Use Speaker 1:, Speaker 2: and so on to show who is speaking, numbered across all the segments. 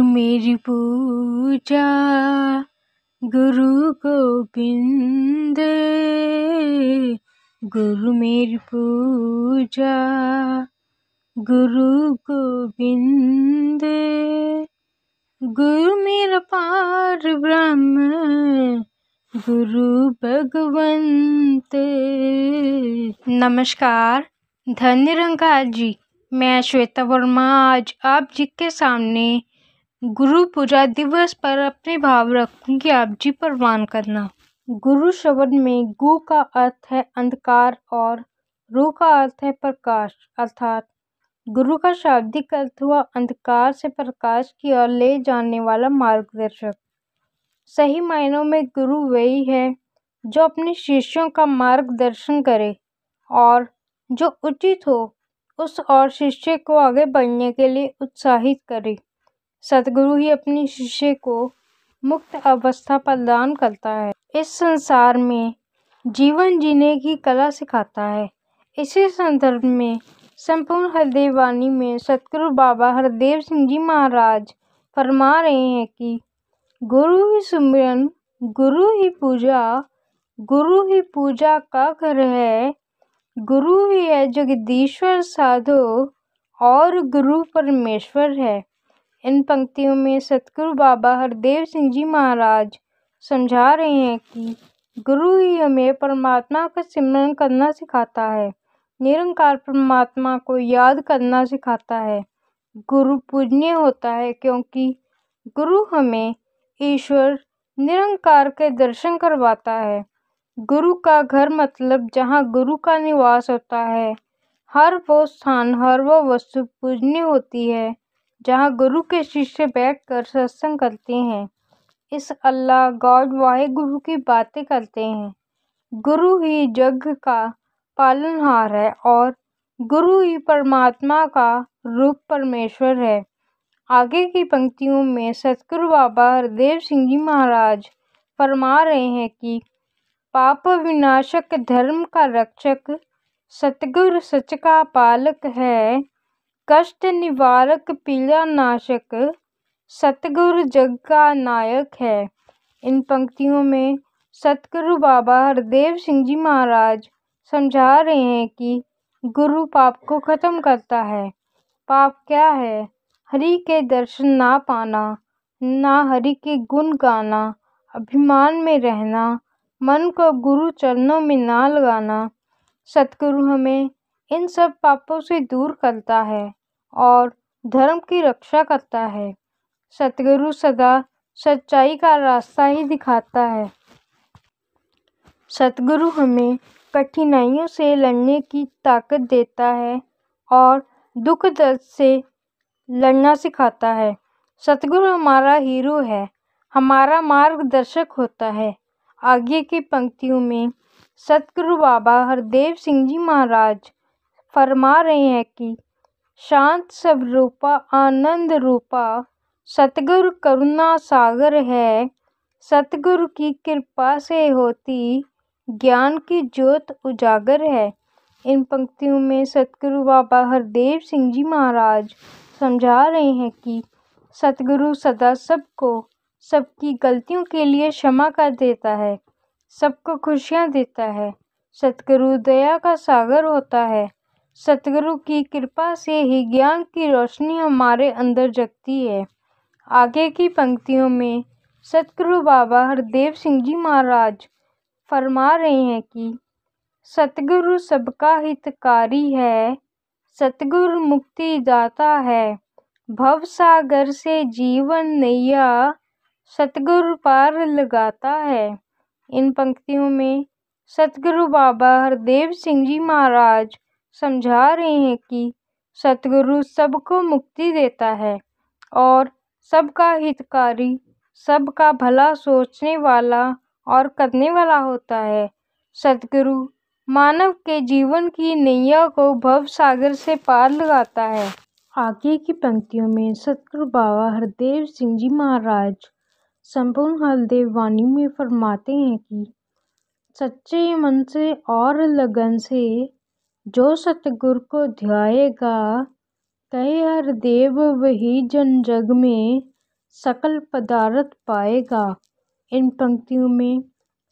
Speaker 1: गुरु मेरी पूजा गुरु गोविंद, गुरु मेरी पूजा गुरु गोविंद, गुरु मेरा पार ब्रह्म गुरु भगवंत। नमस्कार, धन निरंकार जी। मैं श्वेता वर्मा आज आप जी के सामने गुरु पूजा दिवस पर अपने भाव रखूंगी। आप जी प्रवान करना। गुरु शब्द में गु का अर्थ है अंधकार और रु का अर्थ है प्रकाश, अर्थात गुरु का शाब्दिक अर्थ हुआ अंधकार से प्रकाश की ओर ले जाने वाला मार्गदर्शक। सही मायनों में गुरु वही है जो अपने शिष्यों का मार्गदर्शन करे और जो उचित हो उस और शिष्य को आगे बढ़ने के लिए उत्साहित करे। सतगुरु ही अपने शिष्य को मुक्त अवस्था प्रदान करता है, इस संसार में जीवन जीने की कला सिखाता है। इसी संदर्भ में संपूर्ण हृदय वाणी में सतगुरु बाबा हरदेव सिंह जी महाराज फरमा रहे हैं कि गुरु ही सुमिरन, गुरु ही पूजा, गुरु ही पूजा का घर है, गुरु ही है जगदीश्वर साधो और गुरु परमेश्वर है। इन पंक्तियों में सतगुरु बाबा हरदेव सिंह जी महाराज समझा रहे हैं कि गुरु ही हमें परमात्मा का सिमरन करना सिखाता है, निरंकार परमात्मा को याद करना सिखाता है। गुरु पूजनीय होता है क्योंकि गुरु हमें ईश्वर निरंकार के दर्शन करवाता है। गुरु का घर मतलब जहाँ गुरु का निवास होता है। हर वो स्थान, हर वो वस्तु पूजनीय होती है जहाँ गुरु के शिष्य बैठकर सत्संग करते हैं, इस अल्लाह गॉड वाहेगुरु की बातें करते हैं। गुरु ही जग का पालनहार है और गुरु ही परमात्मा का रूप परमेश्वर है। आगे की पंक्तियों में सतगुरु बाबा हरदेव सिंह जी महाराज फरमा रहे हैं कि पाप विनाशक, धर्म का रक्षक, सतगुरु सच का पालक है, कष्ट निवारक, पीड़ा नाशक, सतगुरु जग का नायक है। इन पंक्तियों में सतगुरु बाबा हरदेव सिंह जी महाराज समझा रहे हैं कि गुरु पाप को खत्म करता है। पाप क्या है? हरि के दर्शन ना पाना, ना हरि के गुण गाना, अभिमान में रहना, मन को गुरु चरणों में ना लगाना। सतगुरु हमें इन सब पापों से दूर करता है और धर्म की रक्षा करता है। सतगुरु सदा सच्चाई का रास्ता ही दिखाता है। सतगुरु हमें कठिनाइयों से लड़ने की ताकत देता है और दुख दर्द से लड़ना सिखाता है। सतगुरु हमारा हीरो है, हमारा मार्गदर्शक होता है। आगे की पंक्तियों में सतगुरु बाबा हरदेव सिंह जी महाराज फरमा रहे हैं कि शांत स्वरूपा आनंद रूपा सतगुरु करुणा सागर है, सतगुरु की कृपा से होती ज्ञान की ज्योत उजागर है। इन पंक्तियों में सतगुरु बाबा हरदेव सिंह जी महाराज समझा रहे हैं कि सतगुरु सदा सबको सबकी गलतियों के लिए क्षमा कर देता है, सबको खुशियाँ देता है। सतगुरु दया का सागर होता है। सतगुरु की कृपा से ही ज्ञान की रोशनी हमारे अंदर जगती है। आगे की पंक्तियों में सतगुरु बाबा हरदेव सिंह जी महाराज फरमा रहे हैं कि सतगुरु सबका हितकारी है, सतगुरु मुक्ति दाता है, भव सागर से जीवन नैया सतगुरु पार लगाता है। इन पंक्तियों में सतगुरु बाबा हरदेव सिंह जी महाराज समझा रहे हैं कि सतगुरु सबको मुक्ति देता है और सबका हितकारी, सबका भला सोचने वाला और करने वाला होता है। सतगुरु मानव के जीवन की नैया को भव सागर से पार लगाता है। आगे की पंक्तियों में सतगुरु बाबा हरदेव सिंह जी महाराज संपूर्ण हृदय वाणी में फरमाते हैं कि सच्चे मन से और लगन से जो सतगुरु को ध्याएगा, कहे हरदेव वही जन जग में सकल पदार्थ पाएगा। इन पंक्तियों में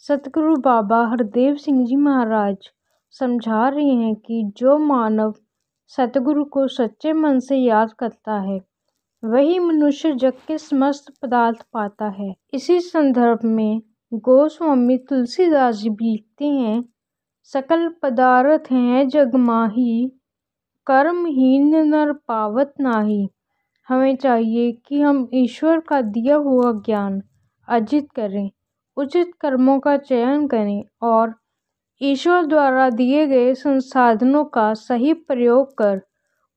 Speaker 1: सतगुरु बाबा हरदेव सिंह जी महाराज समझा रहे हैं कि जो मानव सतगुरु को सच्चे मन से याद करता है वही मनुष्य जग के समस्त पदार्थ पाता है। इसी संदर्भ में गोस्वामी तुलसीदास जी भी लिखते हैं, सकल पदार्थ हैं जग माही, कर्महीन नर पावत नाही। हमें चाहिए कि हम ईश्वर का दिया हुआ ज्ञान अर्जित करें, उचित कर्मों का चयन करें और ईश्वर द्वारा दिए गए संसाधनों का सही प्रयोग कर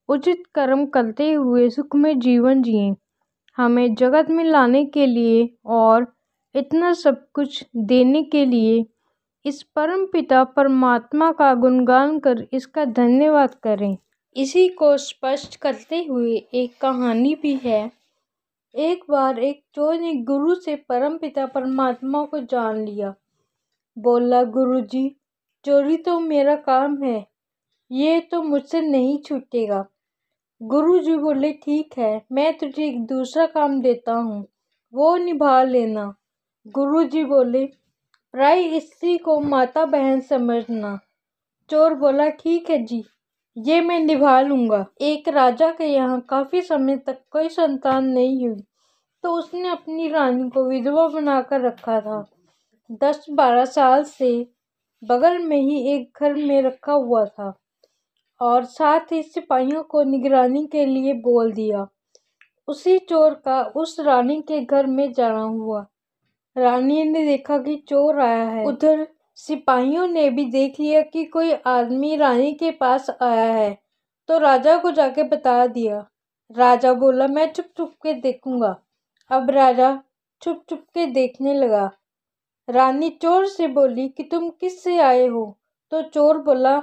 Speaker 1: उचित कर्म करते हुए सुखमय जीवन जिएं। हमें जगत में लाने के लिए और इतना सब कुछ देने के लिए इस परम पिता परमात्मा का गुणगान कर इसका धन्यवाद करें। इसी को स्पष्ट करते हुए एक कहानी भी है। एक बार एक चोर ने गुरु से परम पिता परमात्मा को जान लिया। बोला, गुरुजी, चोरी तो मेरा काम है, ये तो मुझसे नहीं छूटेगा। गुरुजी बोले, ठीक है, मैं तुझे एक दूसरा काम देता हूँ, वो निभा लेना। गुरुजी बोले, पराई स्त्री को माता बहन समझना। चोर बोला, ठीक है जी, ये मैं निभा लूँगा। एक राजा के यहाँ काफ़ी समय तक कोई संतान नहीं हुई, तो उसने अपनी रानी को विधवा बनाकर रखा था। 10-12 साल से बगल में ही एक घर में रखा हुआ था और साथ ही सिपाहियों को निगरानी के लिए बोल दिया। उसी चोर का उस रानी के घर में जाना हुआ। रानी ने देखा कि चोर आया है। उधर सिपाहियों ने भी देख लिया कि कोई आदमी रानी के पास आया है, तो राजा को जाके बता दिया। राजा बोला, मैं चुप चुप के देखूंगा। अब राजा चुप चुप के देखने लगा। रानी चोर से बोली कि तुम किससे आए हो? तो चोर बोला,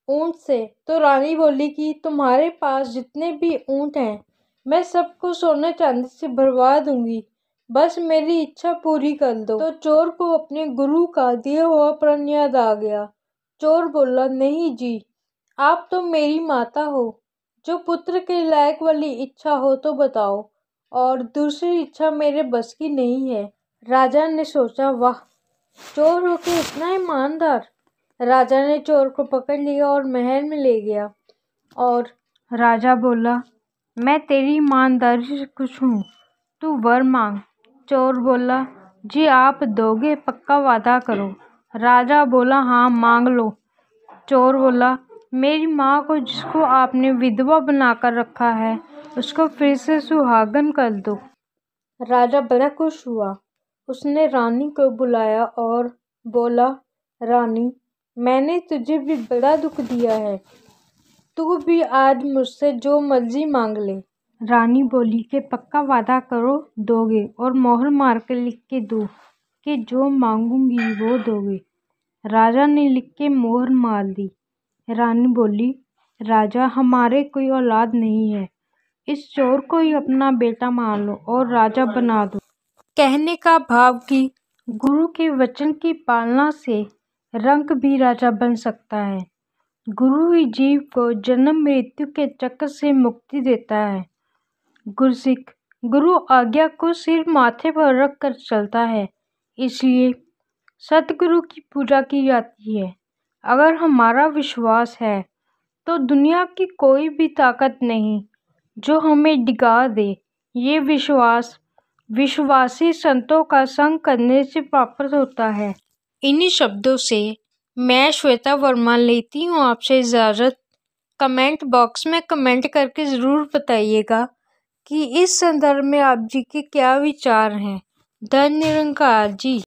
Speaker 1: ऊंट से। तो रानी बोली कि तुम्हारे पास जितने भी ऊंट हैं मैं सबको सोने चांदी से भरवा दूंगी, बस मेरी इच्छा पूरी कर दो। तो चोर को अपने गुरु का दिया हुआ प्रण याद आ गया। चोर बोला, नहीं जी, आप तो मेरी माता हो, जो पुत्र के लायक वाली इच्छा हो तो बताओ, और दूसरी इच्छा मेरे बस की नहीं है। राजा ने सोचा, वाह, चोर होके इतना ईमानदार। राजा ने चोर को पकड़ लिया और महल में ले गया और राजा बोला, मैं तेरी ईमानदारी से खुश हूँ, तू वर मांग। चोर बोला, जी आप दोगे, पक्का वादा करो। राजा बोला, हाँ मांग लो। चोर बोला, मेरी माँ को जिसको आपने विधवा बनाकर रखा है उसको फिर से सुहागन कर दो। राजा बड़ा खुश हुआ। उसने रानी को बुलाया और बोला, रानी, मैंने तुझे भी बड़ा दुख दिया है, तू भी आज मुझसे जो मर्जी मांग ले। रानी बोली कि पक्का वादा करो दोगे और मोहर मार के लिख के दो कि जो मांगूंगी वो दोगे। राजा ने लिख के मोहर मार दी। रानी बोली, राजा, हमारे कोई औलाद नहीं है, इस चोर को ही अपना बेटा मान लो और राजा बना दो। कहने का भाव कि गुरु के वचन की पालना से रंक भी राजा बन सकता है। गुरु ही जीव को जन्म मृत्यु के चक्र से मुक्ति देता है। गुरसिख गुरु आज्ञा को सिर माथे पर रख कर चलता है, इसलिए सतगुरु की पूजा की जाती है। अगर हमारा विश्वास है तो दुनिया की कोई भी ताकत नहीं जो हमें डिगा दे। ये विश्वास विश्वासी संतों का संग करने से प्राप्त होता है। इन्हीं शब्दों से मैं श्वेता वर्मा लेती हूँ आपसे इजाज़त। कमेंट बॉक्स में कमेंट करके ज़रूर बताइएगा कि इस संदर्भ में आप जी के क्या विचार हैं। धन्य निरंकार जी।